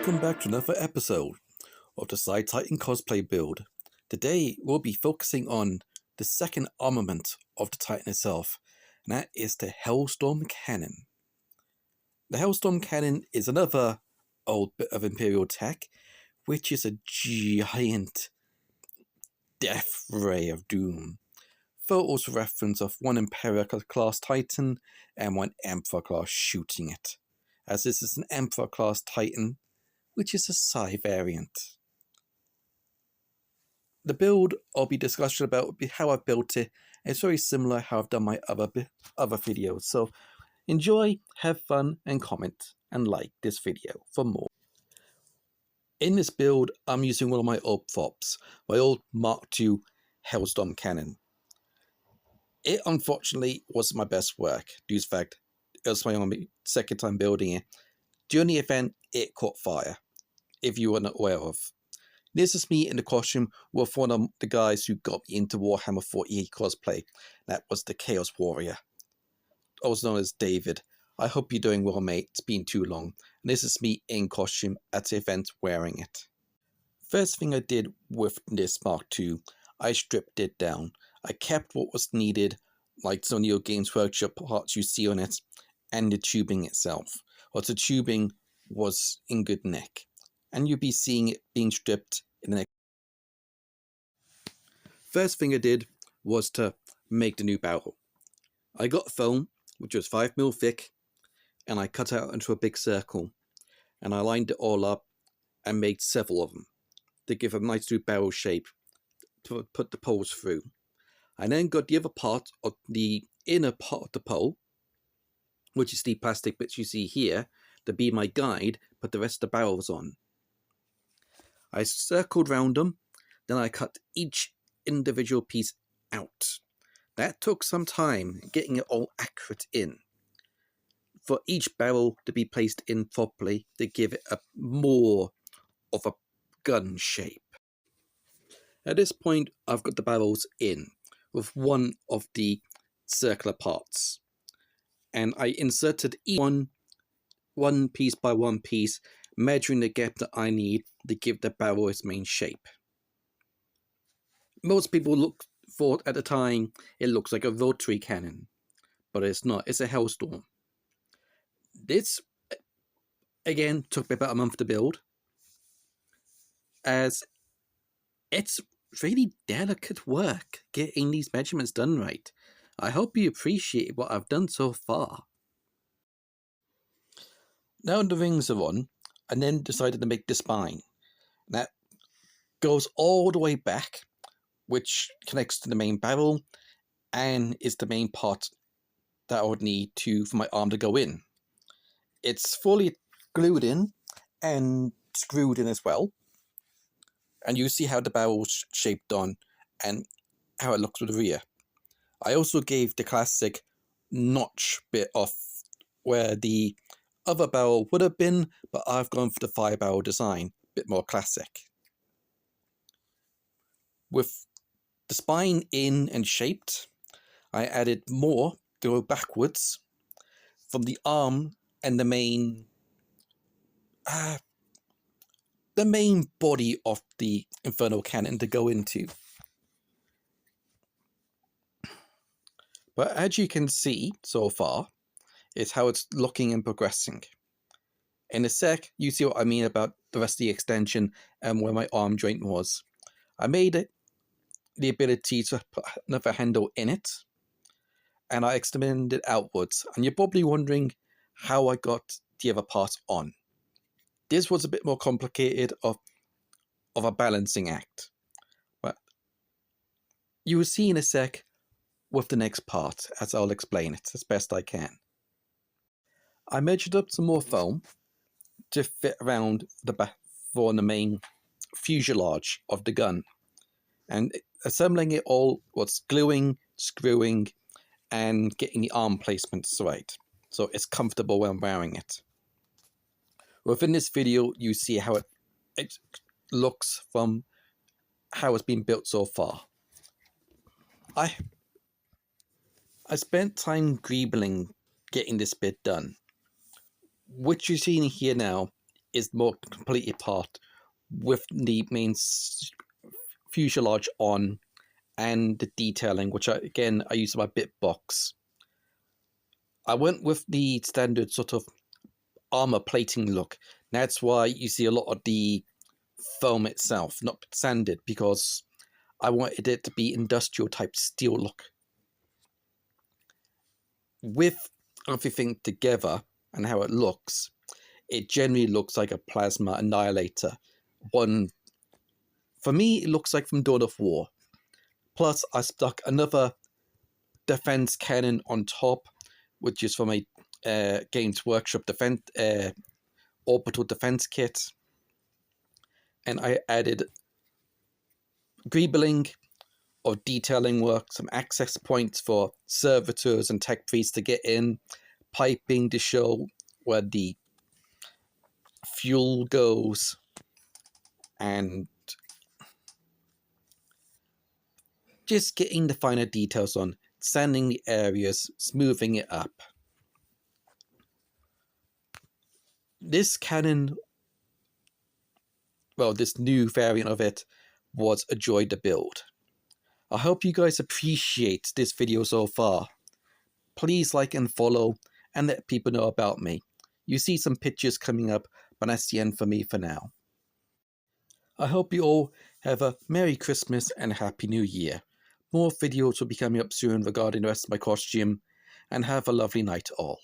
Welcome back to another episode of the Side Titan cosplay build. Today we'll be focusing on the second armament of the Titan itself, and that is the hellstrom cannon. The hellstrom cannon is another old bit of Imperial tech, which is a giant death ray of doom. Photos reference of one Imperial class Titan and one Emperor class shooting it, as this is an Emperor class Titan, which is a Psi variant. The build I'll be discussing about will be how I've built it. It's very similar how I've done my other videos. So enjoy, have fun, and comment and like this video for more. In this build, I'm using one of my old props, my old Mark II hellstrom cannon. It unfortunately wasn't my best work due to the fact it was my only second time building it. During the event, it caught fire, if you were not aware of. This is me in the costume with one of the guys who got me into Warhammer 40 cosplay. That was the Chaos Warrior, also known as David. I hope you're doing well, mate. It's been too long. And this is me in costume at the event wearing it. First thing I did with this Mark II, I stripped it down. I kept what was needed, like some of your Games Workshop parts you see on it, and the tubing itself. But the tubing was in good nick, and you'll be seeing it being stripped in the next. First thing I did was to make the new barrel. I got foam, which was 5mm thick, and I cut out into a big circle, and I lined it all up and made several of them to give a nice new barrel shape to put the poles through. I then got the other part of the inner part of the pole, which is the plastic bits you see here, to be my guide, put the rest of the barrels on. I circled round them, then I cut each individual piece out. That took some time, getting it all accurate in, for each barrel to be placed in properly to give it a more of a gun shape. At this point, I've got the barrels in with one of the circular parts, and I inserted each one piece by one piece, measuring the gap that I need to give the barrel its main shape. Most people look for at the time it looks like a rotary cannon, but it's not. It's a hellstrom. This again took me about a month to build, as it's really delicate work getting these measurements done right. I hope you appreciate what I've done so far. Now the rings are on, I then decided to make the spine. That goes all the way back, which connects to the main barrel and is the main part that I would need for my arm to go in. It's fully glued in and screwed in as well, and you see how the barrel's shaped on and how it looks with the rear. I also gave the classic notch bit off where the other barrel would have been, but I've gone for the 5-barrel design, a bit more classic. With the spine in and shaped, I added more to go backwards from the arm and the main body of the Infernal Cannon to go into. But as you can see so far, is how it's looking and progressing. In a sec, you see what I mean about the rest of the extension and where my arm joint was. I made it the ability to put another handle in it, and I extended it outwards. And you're probably wondering how I got the other part on. This was a bit more complicated of a balancing act, but you will see in a sec with the next part, as I'll explain it as best I can. I measured up some more foam to fit around the back for the main fuselage of the gun, and assembling it all was gluing, screwing, and getting the arm placements right, so it's comfortable when wearing it. Within this video, you see how it looks from how it's been built so far. I spent time greebling getting this bit done. What you're seeing here now is more completely apart with the main fuselage on and the detailing, which I use my bit box. I went with the standard sort of armor plating look. That's why you see a lot of the foam itself, not sanded, because I wanted it to be industrial type steel look. With everything together and how it looks, it generally looks like a plasma annihilator. One, for me, it looks like from Dawn of War. Plus, I stuck another defense cannon on top, which is from a Games Workshop defense orbital defense kit. And I added greebling or detailing work, some access points for servitors and tech priests to get in, piping to show where the fuel goes, and just getting the finer details on, sanding the areas, smoothing it up. This cannon, well, this new variant of it, was a joy to build. I hope you guys appreciate this video so far. Please like and follow and let people know about me. You see some pictures coming up, but that's the end for me for now. I hope you all have a Merry Christmas and Happy New Year. More videos will be coming up soon regarding the rest of my costume, and have a lovely night all.